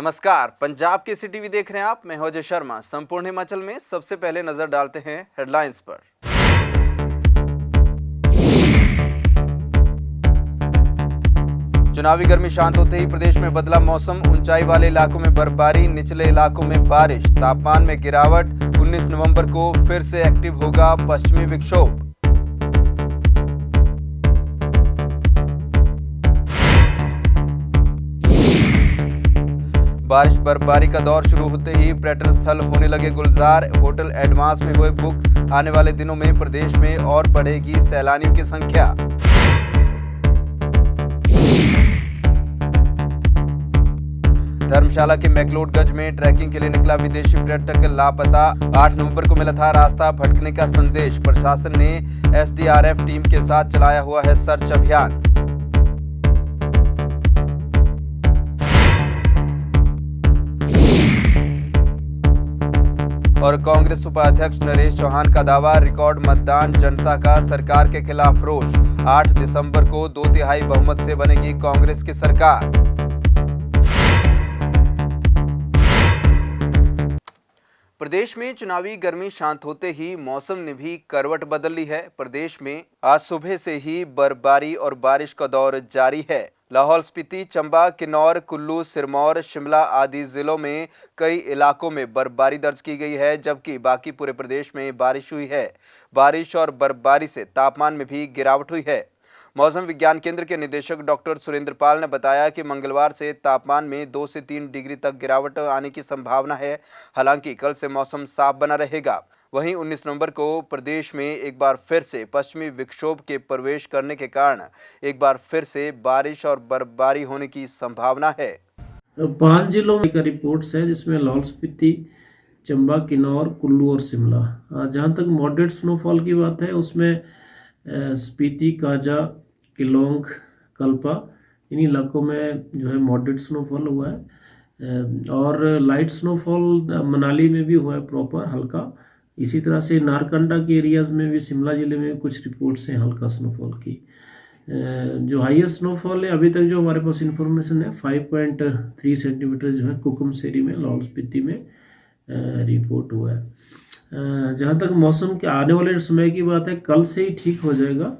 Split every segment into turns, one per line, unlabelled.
नमस्कार, पंजाब के सिटीवी देख रहे हैं आप। मैं हूं अजय शर्मा। संपूर्ण हिमाचल में सबसे पहले नजर डालते हैं हेडलाइंस पर। चुनावी गर्मी शांत होते ही प्रदेश में बदला मौसम। ऊंचाई वाले इलाकों में बर्फबारी, निचले इलाकों में बारिश। तापमान में गिरावट। 19 नवंबर को फिर से एक्टिव होगा पश्चिमी विक्षोभ। बारिश बर्फबारी का दौर शुरू होते ही पर्यटन स्थल होने लगे गुलजार। होटल एडवांस में हुए बुक। आने वाले दिनों में प्रदेश में और बढ़ेगी सैलानियों की संख्या। धर्मशाला के मैक्लोडगंज में ट्रैकिंग के लिए निकला विदेशी पर्यटक लापता। 8 नवंबर को मिला था रास्ता भटकने का संदेश। प्रशासन ने एसडीआरएफ टीम के साथ चलाया हुआ है सर्च अभियान। और कांग्रेस उपाध्यक्ष नरेश चौहान का दावा, रिकॉर्ड मतदान, जनता का सरकार के खिलाफ रोष। 8 दिसंबर को 2/3 बहुमत से बनेगी कांग्रेस की सरकार। प्रदेश में चुनावी गर्मी शांत होते ही मौसम ने भी करवट बदल ली है। प्रदेश में आज सुबह से ही बर्फबारी और बारिश का दौर जारी है। लाहौल स्पीति, चंबा, किन्नौर, कुल्लू, सिरमौर, शिमला आदि जिलों में कई इलाकों में बर्फबारी दर्ज की गई है, जबकि बाकी पूरे प्रदेश में बारिश हुई है। बारिश और बर्फबारी से तापमान में भी गिरावट हुई है। मौसम विज्ञान केंद्र के निदेशक डॉक्टर सुरेंद्र पाल ने बताया कि मंगलवार से तापमान में 2 से 3 डिग्री तक गिरावट आने की संभावना है। हालांकि कल से मौसम साफ बना रहेगा। वहीं 19 नवंबर को प्रदेश में एक बार फिर से पश्चिमी विक्षोभ के प्रवेश करने के कारण एक बार फिर से बारिश और बर्फबारी होने की संभावना है।
5 जिलों में रिपोर्ट्स है, जिसमें लाहौल स्पीति, चंबा, किन्नौर, कुल्लू और शिमला। जहां तक मॉडरेट स्नोफॉल की बात है, उसमें स्पीति, काजा, किलोंग, कल्पा, इन इलाकों में जो है मॉडरेट स्नोफॉल हुआ है। और लाइट स्नोफॉल मनाली में भी हुआ है, प्रॉपर हल्का। इसी तरह से नारकंडा के एरियाज़ में भी, शिमला ज़िले में कुछ रिपोर्ट्स हैं हल्का स्नोफॉल की। जो हाईएस्ट स्नोफॉल है अभी तक जो हमारे पास इंफॉर्मेशन है, 5.3 सेंटीमीटर जो है कुकुमसेरी में, लाहौल स्पीति में रिपोर्ट हुआ है। जहाँ तक मौसम के आने वाले समय की बात है, कल से ही ठीक हो जाएगा।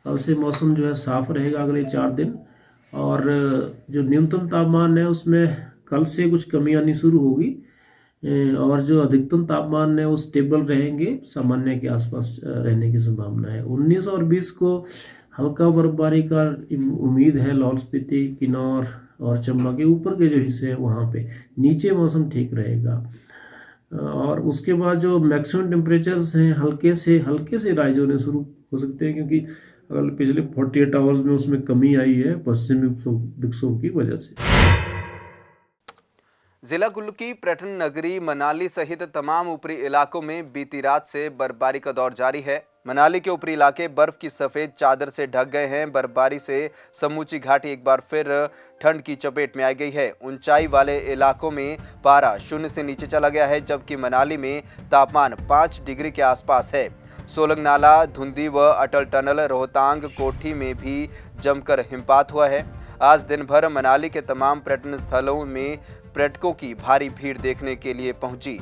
कल से मौसम जो है साफ रहेगा अगले 4 दिन। और जो न्यूनतम तापमान है उसमें कल से कुछ कमी आनी शुरू होगी। और जो अधिकतम तापमान है वो स्टेबल रहेंगे, सामान्य के आसपास रहने की संभावना है। 19 और 20 को हल्का बर्फबारी का उम्मीद है लाहौल स्पीति, किन्नौर और चंबा के ऊपर के जो हिस्से हैं वहाँ पे। नीचे मौसम ठीक रहेगा। और उसके बाद जो मैक्सिमम टेम्परेचर्स हैं हल्के से राइज होने शुरू हो सकते हैं, क्योंकि अगर पिछले 48 आवर्स में उसमें कमी आई है पश्चिमी विक्षोभ की वजह से।
जिला कुल्लू की पर्यटन नगरी मनाली सहित तमाम ऊपरी इलाकों में बीती रात से बर्फबारी का दौर जारी है। मनाली के ऊपरी इलाके बर्फ की सफेद चादर से ढक गए हैं। बर्फबारी से समूची घाटी एक बार फिर ठंड की चपेट में आ गई है। ऊंचाई वाले इलाकों में पारा 0 से नीचे चला गया है, जबकि मनाली में तापमान 5 डिग्री के आसपास है। सोलंग नाला, धुंधी व अटल टनल, रोहतांग, कोठी में भी जमकर हिमपात हुआ है। आज दिन भर मनाली के तमाम पर्यटन स्थलों में पर्यटकों की भारी भीड़ देखने के लिए पहुंची।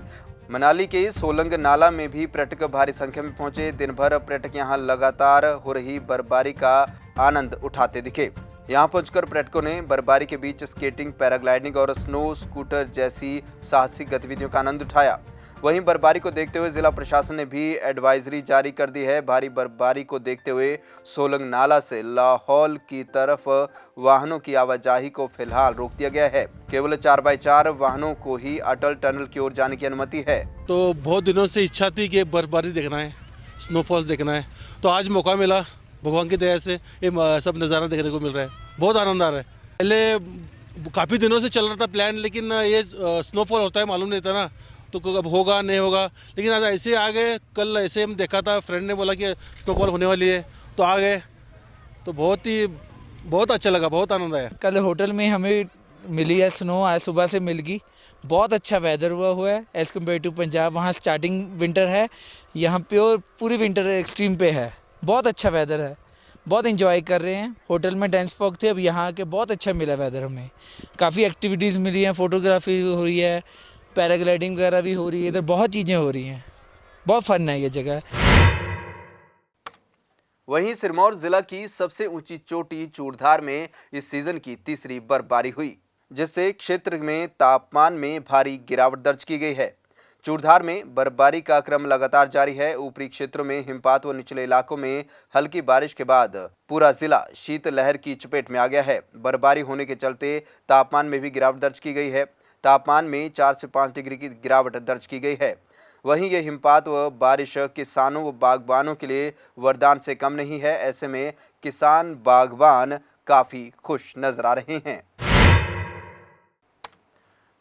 मनाली के सोलंग नाला में भी पर्यटक भारी संख्या में पहुंचे। दिन भर पर्यटक यहां लगातार हो रही बर्फबारी का आनंद उठाते दिखे। यहां पहुंचकर पर्यटकों ने बर्फबारी के बीच स्केटिंग, पैराग्लाइडिंग और स्नो स्कूटर जैसी साहसिक गतिविधियों का आनंद उठाया। वहीं बर्फबारी को देखते हुए जिला प्रशासन ने भी एडवाइजरी जारी कर दी है। भारी बर्फबारी को देखते हुए सोलंग नाला से लाहौल की तरफ वाहनों की आवाजाही को फिलहाल रोक दिया गया है। केवल 4x4 वाहनों को ही अटल टनल की ओर जाने की अनुमति है।
तो बहुत दिनों से इच्छा थी कि बर्फबारी देखना है, स्नोफॉल्स देखना है, तो आज मौका मिला। भगवान की दया से ये सब नज़ारा देखने को मिल रहा है। बहुत आनंद आ रहा है। पहले काफ़ी दिनों से चल रहा था प्लान, लेकिन ये स्नोफॉल होता है मालूम नहीं था ना, तो कब होगा नहीं होगा। लेकिन आज ऐसे आ गए। कल ऐसे हम देखा था, फ्रेंड ने बोला कि स्नोफॉल होने वाली है, तो आ गए। तो बहुत अच्छा लगा, बहुत आनंद आया।
कल होटल में हमें मिली है स्नो, आज सुबह से मिल गई। बहुत अच्छा वेदर हुआ है एज़ कम्पेयर टू पंजाब। वहाँ स्टार्टिंग विंटर है, यहाँ पे और पूरी विंटर एक्सट्रीम पे है। बहुत अच्छा वेदर है, बहुत एंजॉय कर रहे हैं। होटल में डेंस फॉग थे, अब यहाँ आके बहुत अच्छा मिला वेदर हमें। काफ़ी एक्टिविटीज़ मिली हैं, फोटोग्राफी हो रही है, पैराग्लाइडिंग वगैरह भी हो रही है, इधर बहुत चीज़ें हो रही हैं। बहुत फन है ये जगह।
वहीं सिरमौर जिला की सबसे ऊंची चोटी चूड़धार में इस सीजन की तीसरी बर्फबारी हुई, जिससे क्षेत्र में तापमान में भारी गिरावट दर्ज की गई है। चूड़धार में बर्फबारी का क्रम लगातार जारी है। ऊपरी क्षेत्रों में हिमपात व निचले इलाकों में हल्की बारिश के बाद पूरा जिला शीतलहर की चपेट में आ गया है। बर्फबारी होने के चलते तापमान में भी गिरावट दर्ज की गई है। तापमान में 4 से 5 डिग्री की गिरावट दर्ज की गई है। वहीं ये हिमपात व बारिश किसानों व बागबानों के लिए वरदान से कम नहीं है। ऐसे में किसान बागबान काफी खुश नजर आ रहे हैं।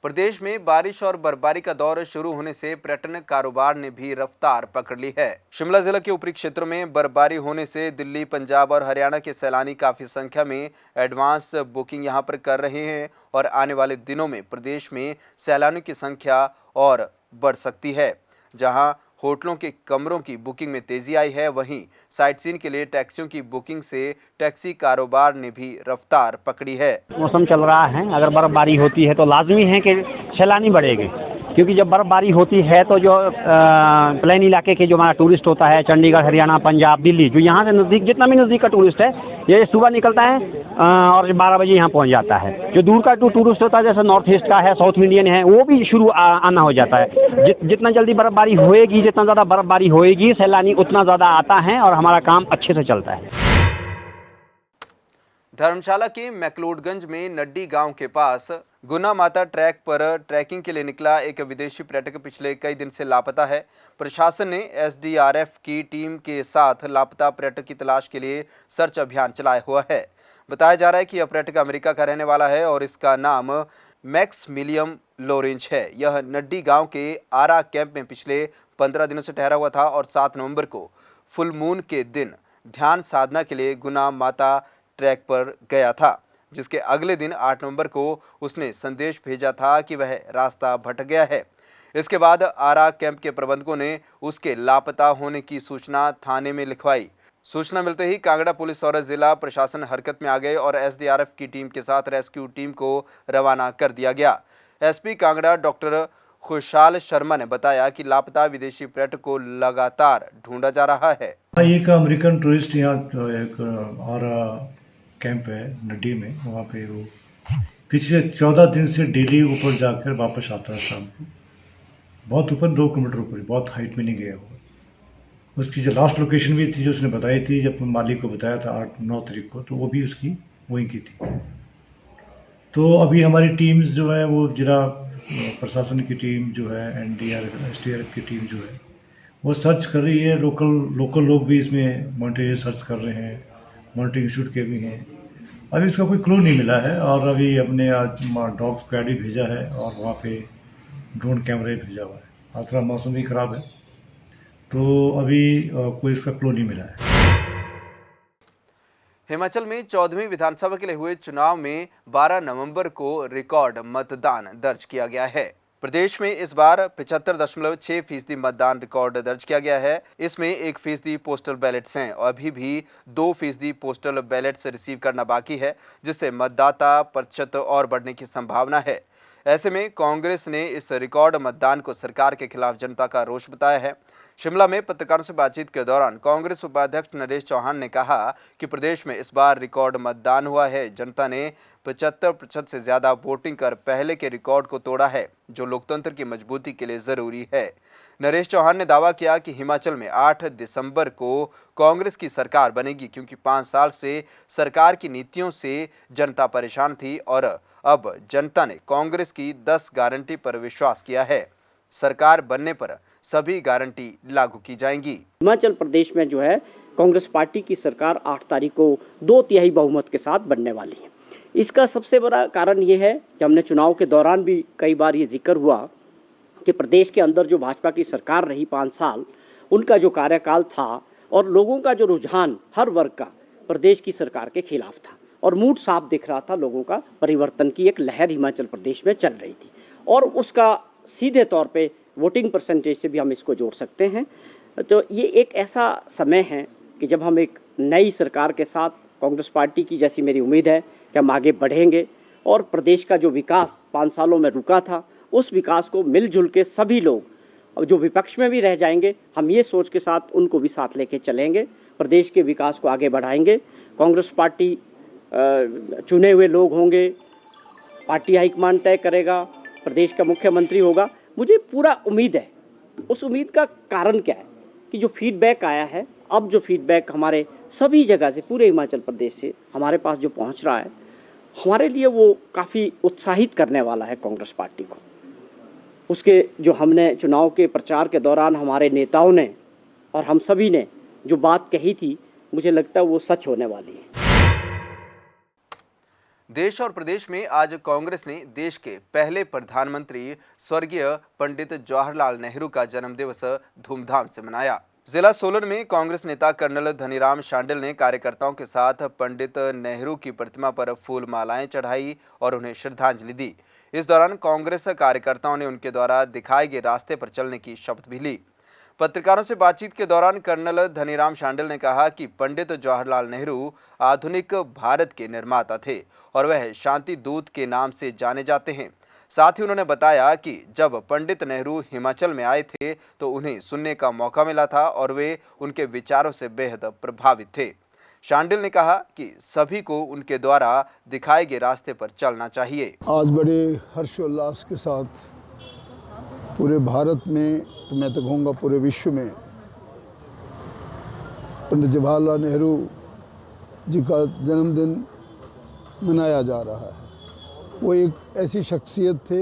प्रदेश में बारिश और बर्फबारी का दौर शुरू होने से पर्यटन कारोबार ने भी रफ्तार पकड़ ली है। शिमला जिला के ऊपरी क्षेत्रों में बर्फबारी होने से दिल्ली, पंजाब और हरियाणा के सैलानी काफी संख्या में एडवांस बुकिंग यहां पर कर रहे हैं और आने वाले दिनों में प्रदेश में सैलानियों की संख्या और बढ़ सकती है। जहां होटलों के कमरों की बुकिंग में तेजी आई है, वहीं साइट सीन के लिए टैक्सियों की बुकिंग से टैक्सी कारोबार ने भी रफ्तार पकड़ी है।
मौसम चल रहा है, अगर बर्फबारी होती है तो लाजमी है कि सैलानी बढ़ेंगे, क्योंकि जब बर्फबारी होती है तो जो प्लेन इलाके के जो हमारा टूरिस्ट होता है, चंडीगढ़, हरियाणा, पंजाब, दिल्ली, जो यहाँ से नज़दीक जितना भी नज़दीक का टूरिस्ट है, ये सुबह निकलता है और 12 बजे यहाँ पहुँच जाता है। जो दूर का टूरिस्ट होता है, जैसे नॉर्थ ईस्ट का है, साउथ इंडियन है, वो भी शुरू आना हो जाता है। जितना जल्दी बर्फबारी होएगी, जितना ज़्यादा बर्फबारी होएगी, सैलानी उतना ज़्यादा आता है और हमारा काम अच्छे से चलता है।
धर्मशाला के मैक्लोडगंज में नड्डी गांव के पास गुना माता ट्रैक पर ट्रैकिंग के लिए निकला एक विदेशी पर्यटक पिछले कई दिन से लापता है। प्रशासन ने एसडीआरएफ की टीम के साथ लापता पर्यटक की तलाश के लिए सर्च अभियान चलाया हुआ है। बताया जा रहा है कि यह पर्यटक अमेरिका का रहने वाला है और इसका नाम मैक्समिलियन लॉरेंज है। यह नड्डी गांव के आरा कैंप में पिछले 15 दिनों से ठहरा हुआ था और 7 नवंबर को फुल मून के दिन ध्यान साधना के लिए गुना माता ट्रैक पर गया था, जिसके अगले दिन 8 नवंबर को उसने संदेश भेजा था कि वह रास्ता भटक गया है। इसके बाद आरा कैंप के प्रबंधकों ने उसके लापता होने की सूचना थाने में लिखवाई। सूचना मिलते ही कांगड़ा पुलिस और जिला प्रशासन हरकत में आ गए और एसडीआरएफ की टीम के साथ रेस्क्यू टीम को रवाना कर दिया गया। एसपी कांगड़ा डॉक्टर खुशहाल शर्मा ने बताया कि लापता विदेशी पर्यटक को लगातार ढूंढा जा रहा है।
एक अमेरिकन टूरिस्ट यहाँ एक आरा कैंप है नड्डी में, वहाँ पे वो पिछले 14 दिन से डेली ऊपर जाकर वापस आता है शाम को। बहुत ऊपर, 2 किलोमीटर ऊपर, बहुत हाइट में नहीं गया हुआ। उसकी जो लास्ट लोकेशन भी थी जो उसने बताई थी, जब मालिक को बताया था 8-9 तारीख को, तो वो भी उसकी वहीं की थी। तो अभी हमारी टीम्स जो है वो जिला प्रशासन की टीम जो है, एनडीआरएफ, एसडीआरएफ की टीम जो है वो सर्च कर रही है। लोकल लोग भी इसमें मॉनिटरिंग सर्च कर रहे हैं, मॉनिटरिंग इंस्टीट्यूट के भी हैं। अभी इसका कोई क्लू नहीं मिला है और अभी हमने आज डॉग स्क्वाड भी भेजा है और वहाँ पे ड्रोन कैमरे भेजा हुआ है। आज थोड़ा मौसम भी खराब है तो अभी कोई इसका क्लू नहीं मिला है।
हिमाचल में 14वीं विधानसभा के लिए हुए चुनाव में 12 नवंबर को रिकॉर्ड मतदान दर्ज किया गया है। प्रदेश में इस बार 75.6% मतदान रिकॉर्ड दर्ज किया गया है। इसमें 1% पोस्टल बैलेट्स हैं और अभी भी 2% पोस्टल बैलेट्स रिसीव करना बाकी है, जिससे मतदाता प्रतिशत और बढ़ने की संभावना है। ऐसे में कांग्रेस ने इस रिकॉर्ड मतदान को सरकार के खिलाफ जनता का रोष बताया है। शिमला में पत्रकारों से बातचीत के दौरान कांग्रेस उपाध्यक्ष नरेश चौहान ने कहा कि प्रदेश में इस बार रिकॉर्ड मतदान हुआ है। जनता ने 75% से ज़्यादा वोटिंग कर पहले के रिकॉर्ड को तोड़ा है, जो लोकतंत्र की मजबूती के लिए ज़रूरी है। नरेश चौहान ने दावा किया कि हिमाचल में 8 दिसंबर को कांग्रेस की सरकार बनेगी, क्योंकि 5 साल से सरकार की नीतियों से जनता परेशान थी और अब जनता ने कांग्रेस की 10 गारंटी पर विश्वास किया है। सरकार बनने पर सभी गारंटी लागू की जाएंगी।
हिमाचल प्रदेश में जो है कांग्रेस पार्टी की सरकार 8 तारीख को 2/3 बहुमत के साथ बनने वाली है। इसका सबसे बड़ा कारण ये है कि हमने चुनाव के दौरान भी कई बार ये जिक्र हुआ कि प्रदेश के अंदर जो भाजपा की सरकार रही 5 साल, उनका जो कार्यकाल था और लोगों का जो रुझान हर वर्ग का प्रदेश की सरकार के खिलाफ था और मूड साफ दिख रहा था। लोगों का परिवर्तन की एक लहर हिमाचल प्रदेश में चल रही थी और उसका सीधे तौर पे वोटिंग परसेंटेज से भी हम इसको जोड़ सकते हैं। तो ये एक ऐसा समय है कि जब हम एक नई सरकार के साथ कांग्रेस पार्टी की जैसी मेरी उम्मीद है कि हम आगे बढ़ेंगे और प्रदेश का जो विकास 5 सालों में रुका था उस विकास को मिलजुल के सभी लोग, और जो विपक्ष में भी रह जाएंगे, हम ये सोच के साथ उनको भी साथ लेके चलेंगे, प्रदेश के विकास को आगे बढ़ाएंगे। कांग्रेस पार्टी चुने हुए लोग होंगे, पार्टी हाईकमान तय करेगा, प्रदेश का मुख्यमंत्री होगा। मुझे पूरा उम्मीद है। उस उम्मीद का कारण क्या है कि जो फीडबैक आया है, अब जो फीडबैक हमारे सभी जगह से, पूरे हिमाचल प्रदेश से हमारे पास जो पहुंच रहा है, हमारे लिए वो काफ़ी उत्साहित करने वाला है कांग्रेस पार्टी को। उसके जो हमने चुनाव के प्रचार के दौरान हमारे नेताओं ने और हम सभी ने जो बात कही थी, मुझे लगता है वो सच होने वाली है।
देश और प्रदेश में आज कांग्रेस ने देश के पहले प्रधानमंत्री स्वर्गीय पंडित जवाहरलाल नेहरू का जन्मदिवस धूमधाम से मनाया। जिला सोलन में कांग्रेस नेता कर्नल धनीराम शांडिल ने कार्यकर्ताओं के साथ पंडित नेहरू की प्रतिमा पर फूल मालाएं चढ़ाई और उन्हें श्रद्धांजलि दी। इस दौरान कांग्रेस कार्यकर्ताओं ने उनके द्वारा दिखाए गए रास्ते पर चलने की शपथ भी ली। पत्रकारों से बातचीत के दौरान कर्नल धनीराम शांडिल ने कहा कि पंडित जवाहरलाल नेहरू आधुनिक भारत के निर्माता थे और वह शांति दूत के नाम से जाने जाते हैं। साथ ही उन्होंने बताया कि जब पंडित नेहरू हिमाचल में आए थे तो उन्हें सुनने का मौका मिला था और वे उनके विचारों से बेहद प्रभावित थे। शांडिल ने कहा कि सभी को उनके द्वारा दिखाए गए रास्ते पर चलना चाहिए।
आज बड़े हर्षोल्लास के साथ पूरे भारत में, तो मैं तो कहूँगा पूरे विश्व में, पंडित जवाहरलाल नेहरू जी का जन्मदिन मनाया जा रहा है। वो एक ऐसी शख्सियत थे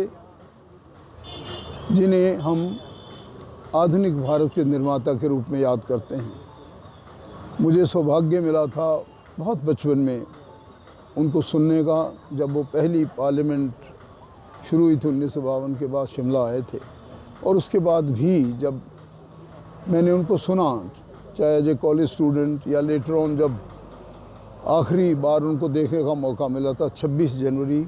जिन्हें हम आधुनिक भारत के निर्माता के रूप में याद करते हैं। मुझे सौभाग्य मिला था बहुत बचपन में उनको सुनने का, जब वो पहली पार्लियामेंट शुरू हुई थी 1952 के बाद शिमला आए थे, और उसके बाद भी जब मैंने उनको सुना, चाहे एज ए कॉलेज स्टूडेंट या लेटर ऑन जब आखिरी बार उनको देखने का मौका मिला था 26 जनवरी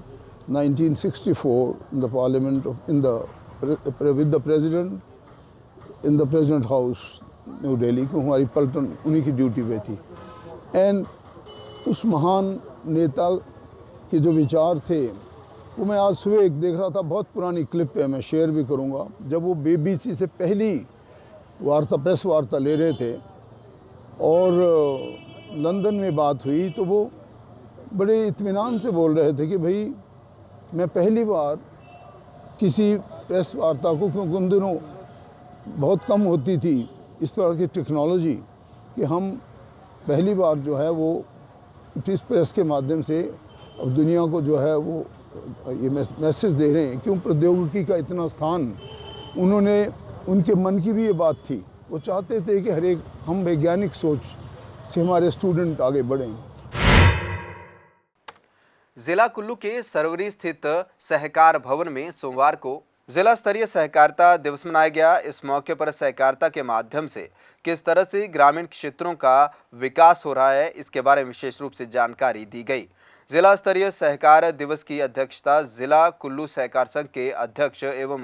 1964 in the parliament with the president in the president house new Delhi, क्योंकि हमारी पलटन उन्हीं की ड्यूटी पे थी। एंड उस महान नेता के जो विचार थे वो मैं आज सुबह एक देख रहा था, बहुत पुरानी क्लिप है, मैं शेयर भी करूंगा। जब वो BBC से पहली वार्ता, प्रेस वार्ता ले रहे थे और लंदन में बात हुई, तो वो बड़े इत्मीनान से बोल रहे थे कि भाई मैं पहली बार किसी प्रेस वार्ता को, क्योंकि उन दिनों बहुत कम होती थी इस तरह की टेक्नोलॉजी, कि हम पहली बार जो है वो इस प्रेस के माध्यम से अब दुनिया को जो है वो ये मैसेज दे रहे हैं। क्यों प्रौद्योगिकी का इतना स्थान, उन्होंने, उनके मन की भी ये बात थी, वो चाहते थे कि हर एक हम वैज्ञानिक सोच से हमारे स्टूडेंट आगे बढ़ें।
जिला कुल्लू के सरवरी स्थित सहकार भवन में सोमवार को जिला स्तरीय सहकारिता दिवस मनाया गया। इस मौके पर सहकारिता के माध्यम से किस तरह से ग्रामीण क्षेत्रों का विकास हो रहा है, इसके बारे में विशेष रूप से जानकारी दी गई। जिला स्तरीय सहकार दिवस की अध्यक्षता जिला कुल्लू सहकार संघ के अध्यक्ष एवं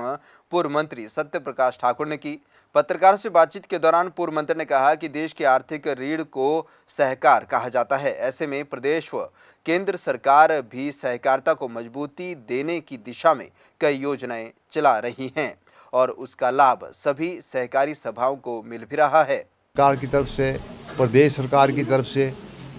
पूर्व मंत्री सत्य प्रकाश ठाकुर ने की। पत्रकारों से बातचीत के दौरान पूर्व मंत्री ने कहा कि देश की आर्थिक रीढ़ को सहकार कहा जाता है। ऐसे में प्रदेश व केंद्र सरकार भी सहकारिता को मजबूती देने की दिशा में कई योजनाएं चला रही हैं और उसका लाभ सभी सहकारी सभाओं को मिल भी रहा है।
सरकार की तरफ से, प्रदेश सरकार की तरफ से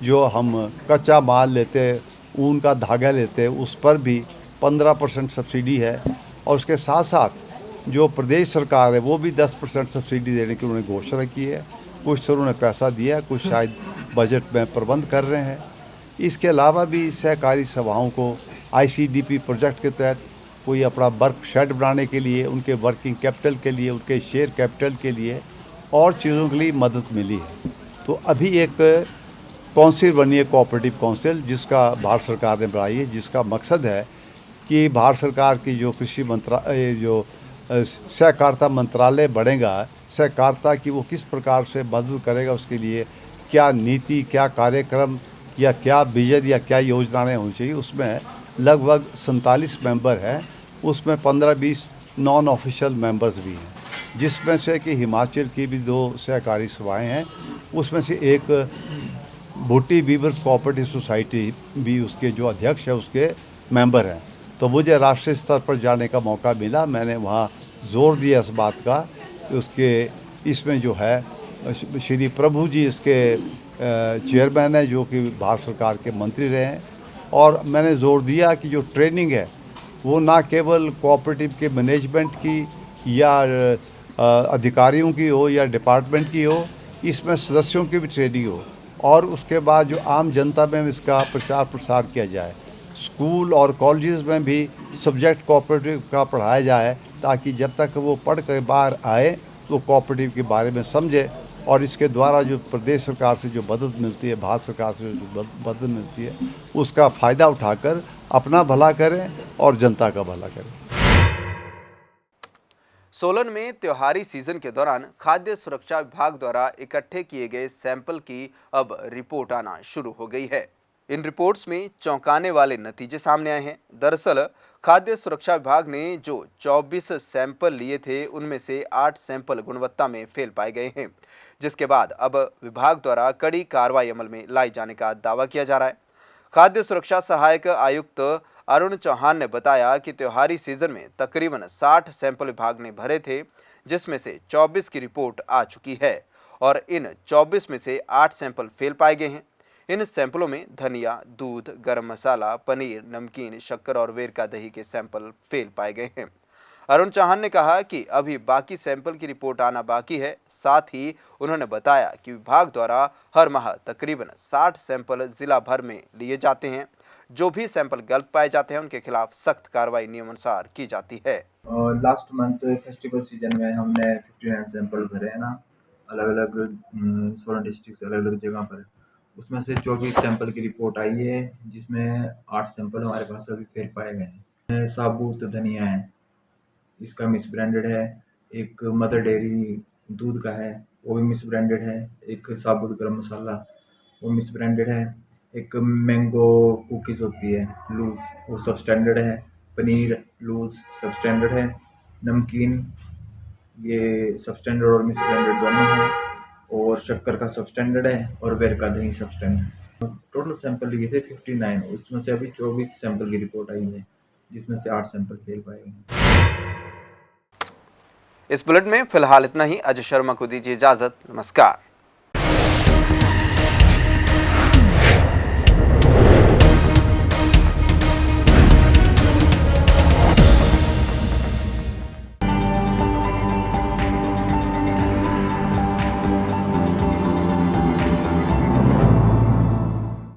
जो हम कच्चा माल लेते, ऊन का धागा लेते, उस पर भी 15% सब्सिडी है, और उसके साथ साथ जो प्रदेश सरकार है वो भी 10% सब्सिडी देने की उन्होंने घोषणा की है। कुछ तो उन्होंने पैसा दिया है, कुछ शायद बजट में प्रबंध कर रहे हैं। इसके अलावा भी सहकारी सभाओं को ICDP प्रोजेक्ट के तहत कोई अपना वर्क शेड बनाने के लिए, उनके वर्किंग कैपिटल के लिए, उनके शेयर कैपिटल के लिए और चीज़ों के लिए मदद मिली है। तो अभी एक काउंसिल बनी है, कोऑपरेटिव काउंसिल, जिसका भारत सरकार ने बनाई है, जिसका मकसद है कि भारत सरकार की जो कृषि मंत्रालय, जो सहकारिता मंत्रालय बढ़ेगा, सहकारिता की वो किस प्रकार से मदद करेगा, उसके लिए क्या नीति, क्या कार्यक्रम या क्या विजन या क्या योजनाएं होनी चाहिए। उसमें लगभग 47 मेंबर हैं, उसमें 15-20 नॉन ऑफिशियल मेंबर्स भी हैं, जिसमें से कि हिमाचल की भी 2 सहकारी सभाएं हैं। उसमें से एक भुट्टी वीवर्स कोऑपरेटिव सोसाइटी भी उसके जो अध्यक्ष है उसके मेंबर हैं। तो मुझे राष्ट्रीय स्तर पर जाने का मौका मिला। मैंने वहाँ जोर दिया इस बात का कि उसके इसमें जो है श्री प्रभु जी इसके चेयरमैन है, जो कि भारत सरकार के मंत्री रहे हैं, और मैंने जोर दिया कि जो ट्रेनिंग है वो ना केवल कोऑपरेटिव के मैनेजमेंट की या अधिकारियों की हो या डिपार्टमेंट की हो, इसमें सदस्यों की भी ट्रेनिंग हो, और उसके बाद जो आम जनता में इसका प्रचार प्रसार किया जाए। स्कूल और कॉलेजेस में भी सब्जेक्ट कोऑपरेटिव का पढ़ाया जाए, ताकि जब तक वो पढ़ कर बाहर आए तो कोऑपरेटिव के बारे में समझे, और इसके द्वारा जो प्रदेश सरकार से जो मदद मिलती है, भारत सरकार से जो मदद मिलती है, उसका फ़ायदा उठाकर अपना भला करें और जनता का भला करें।
सोलन में त्योहारी सीजन के दौरान खाद्य सुरक्षा विभाग द्वारा इकट्ठे किए गए सैंपल की अब रिपोर्ट आना शुरू हो गई है। इन रिपोर्ट्स में चौंकाने वाले नतीजे सामने आए हैं। दरअसल खाद्य सुरक्षा विभाग ने जो 24 सैंपल लिए थे, उनमें से 8 सैंपल गुणवत्ता में फेल पाए गए हैं, जिसके बाद अब विभाग द्वारा कड़ी कार्रवाई अमल में लाई जाने का दावा किया जा रहा है। खाद्य सुरक्षा सहायक आयुक्त अरुण चौहान ने बताया कि त्योहारी सीजन में तकरीबन 60 सैंपल विभाग ने भरे थे, जिसमें से 24 की रिपोर्ट आ चुकी है और इन 24 में से 8 सैंपल फेल पाए गए हैं। इन सैंपलों में धनिया, दूध, गरम मसाला, पनीर, नमकीन, शक्कर और वेरका दही के सैंपल फेल पाए गए हैं। अरुण चौहान ने कहा कि अभी बाकी सैंपल की रिपोर्ट आना बाकी है। साथ ही उन्होंने बताया कि विभाग द्वारा हर माह तकरीबन 60 सैंपल जिला भर में लिए जाते हैं। जो भी सैंपल गलत पाए जाते हैं उनके खिलाफ सख्त कार्रवाई नियमानुसार की जाती है।
लास्ट मंथ फेस्टिवल सीजन में हमने 59 सैंपल भरे हैं ना, अलग अलग 16 डिस्ट्रिक्ट अलग अलग जगह पर। उसमें से 24 सैंपल की रिपोर्ट आई है, जिसमें 8 सैंपल हमारे पास अभी फेल पाए गए हैं। साबुत धनिया है, इसका मिस ब्रांडेड है। एक मदर डेयरी दूध का है, वो भी मिस ब्रांडेड है। एक साबुत गरम मसाला, वो मिस ब्रांडेड है। एक मैंगो कुकीज़ होती है लूज़, वो सब स्टैंडर्ड है। पनीर लूज़ सब स्टैंडर्ड है। नमकीन ये सब स्टैंडर्ड और मिस ब्रांडेड दोनों हैं। और शक्कर का सब स्टैंडर्ड है और वेरका दही सब स्टैंडर्ड। टोटल सैंपल लिए थे 59, उसमें से अभी 24 सैंपल की रिपोर्ट आई है, जिसमें से 8 सैंपल फेल पाए गए।
इस बुलेटिन में फिलहाल इतना ही। अजय शर्मा को दीजिए इजाजत। नमस्कार।